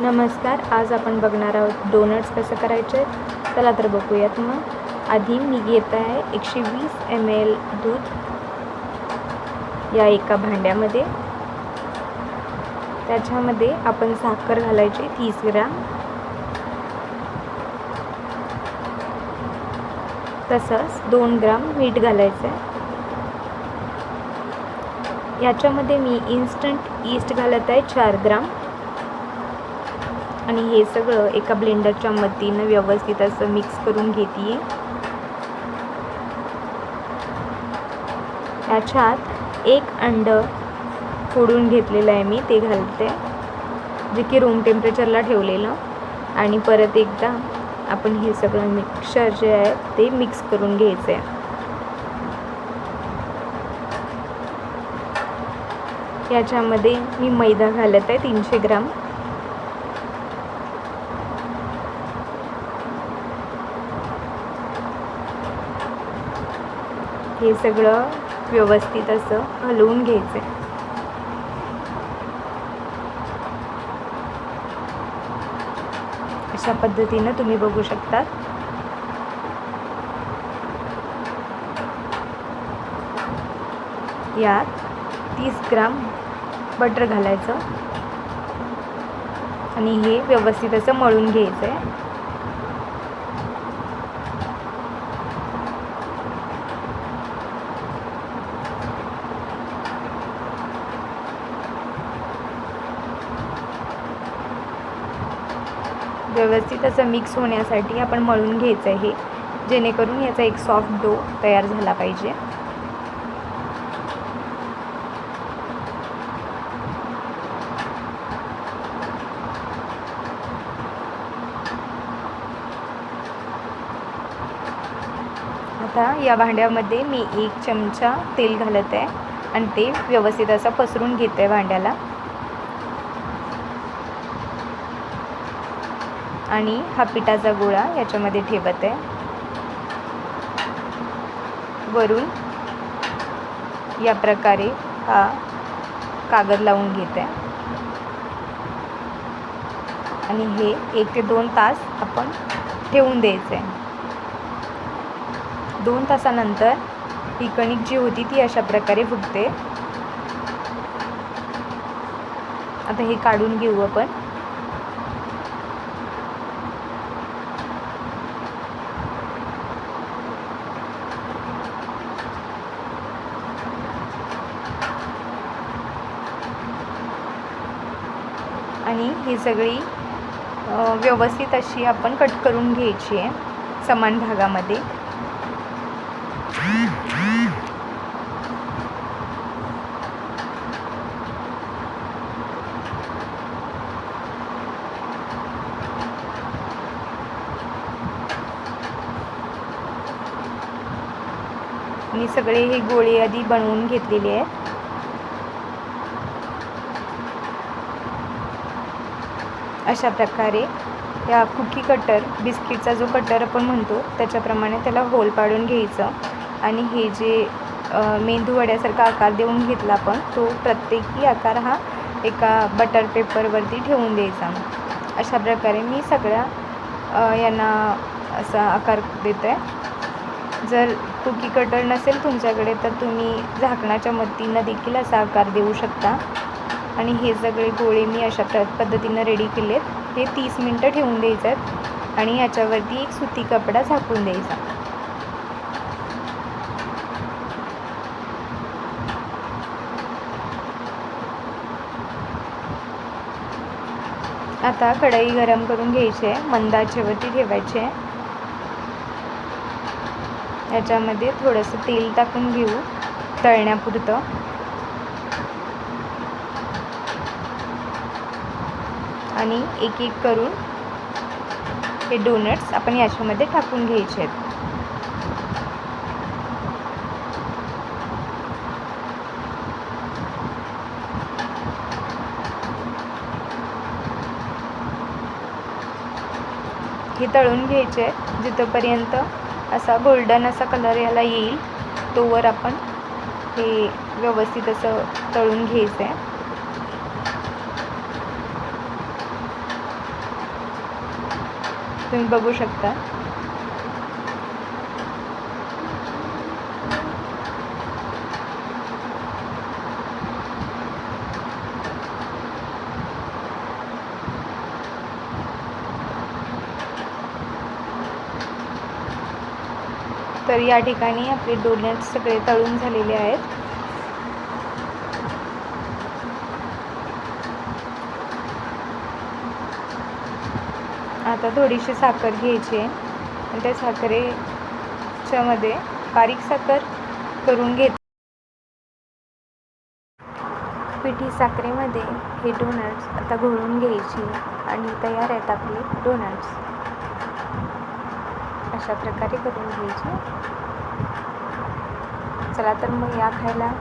नमस्कार. आज आपण बघणार आहोत डोनट्स कसं करायचे. चला तर बघूयात. मग आधी मी घेत आहे 120 ml दूध या एका भांड्यामध्ये. त्याच्यामध्ये आपण साखर घालायची 30 ग्राम, तसंच 2 ग्राम मीठ घालायचं आहे. याच्यामध्ये मी इन्स्टंट ईस्ट घालत आहे 4 ग्राम आणि हे सगळं एका ब्लेंडरच्या मदतीने व्यवस्थित असं मिक्स करून घेते. याच्यात 1 अंड फोडून घेतलेलं आहे मी, ते घालते, जे की रूम टेम्परेचरला ठेवलेलं. आणि परत एकदा आपण हे सगळं मिक्सचर जे आहे ते मिक्स करून घ्यायचं आहे. याच्यामध्ये मी मैदा घालत आहे 300 ग्राम. हे सगळं व्यवस्थित असं हलवून घ्यायचं आहे. अशा पद्धतीनं तुम्ही बघू शकता. यात 30 ग्राम बटर घालायचं आणि हे व्यवस्थित असं मळून घ्यायचं आहे. व्यवस्थित असं मिक्स होण्यासाठी आपण मळून घ्यायचं आहे, हे जेणेकरून याचा एक सॉफ्ट डो तयार झाला पाहिजे. आता या भांड्यामध्ये मी 1 चमचा तेल घालत आहे आणि ते व्यवस्थित असं पसरून घेत आहे भांड्याला. आणि हा पिठाचा गोळा याच्यामध्ये ठेवत आहे. वरून या प्रकारे हा कागद लावून घेत आहे आणि हे 1 ते 2 तास आपण ठेवून द्यायचं आहे. 2 तासानंतर ही कणिक जी होती ती अशा प्रकारे फुगते. आता हे काढून घेऊ आपण. आणि ही सगळी व्यवस्थित अशी आपण कट करून घ्यायची आहे समान भागामध्ये. मी सगळे हे गोळे आधी बनवून घेतलेले आहेत. अशा प्रकारे या कुकी कटर, बिस्किटचा जो कटर आपण म्हणतो त्याच्याप्रमाणे त्याला होल पाडून घ्यायचं आणि हे जे मेंदू वड्यासारखा आकार देऊन घेतला आपण, तो प्रत्येकी आकार हा एका बटर पेपरवरती ठेवून द्यायचा. अशा प्रकारे मी सगळ्या यांना असा आकार देत आहे. जर कुकी कटर नसेल तुमच्याकडे तर तुम्ही झाकणाच्या मदतीनं देखील असा आकार देऊ शकता. आणि हे सगळे गोळे मी अशा पद्धतीनं रेडी केलेत. हे 30 मिनटं ठेवून द्यायचे आहेत आणि याच्यावरती एक सुती कपडा झाकून द्यायचा. आता कढई गरम करून घ्यायची आहे, मंद आचेवरती ठेवायची आहे. याच्यामध्ये थोडंसं तेल टाकून घेऊ तळण्यापुरतं. आणि एक एक करून हे डोनट्स आपण याच्यामध्ये टाकून घ्यायचे आहेत. हे तळून घ्यायचे आहेत. जिथपर्यंत असा गोल्डन असा कलर याला येईल तोवर आपण हे व्यवस्थित असं तळून घ्यायचं आहे. तुम्ही बघू शकता. तर या ठिकाणी आपले डोनट्स सगळे तळून झालेले आहेत. आता थोडीशी साखर घ्यायची आहे आणि त्या साखरेच्या मध्ये बारीक साखर करून घेत पिठी साखरेमध्ये हे डोनट्स आता घोळून घ्यायची आणि तयार आहेत आपले डोनट्स. अशा प्रकारे करून घ्यायचे. चला तर मग या खायला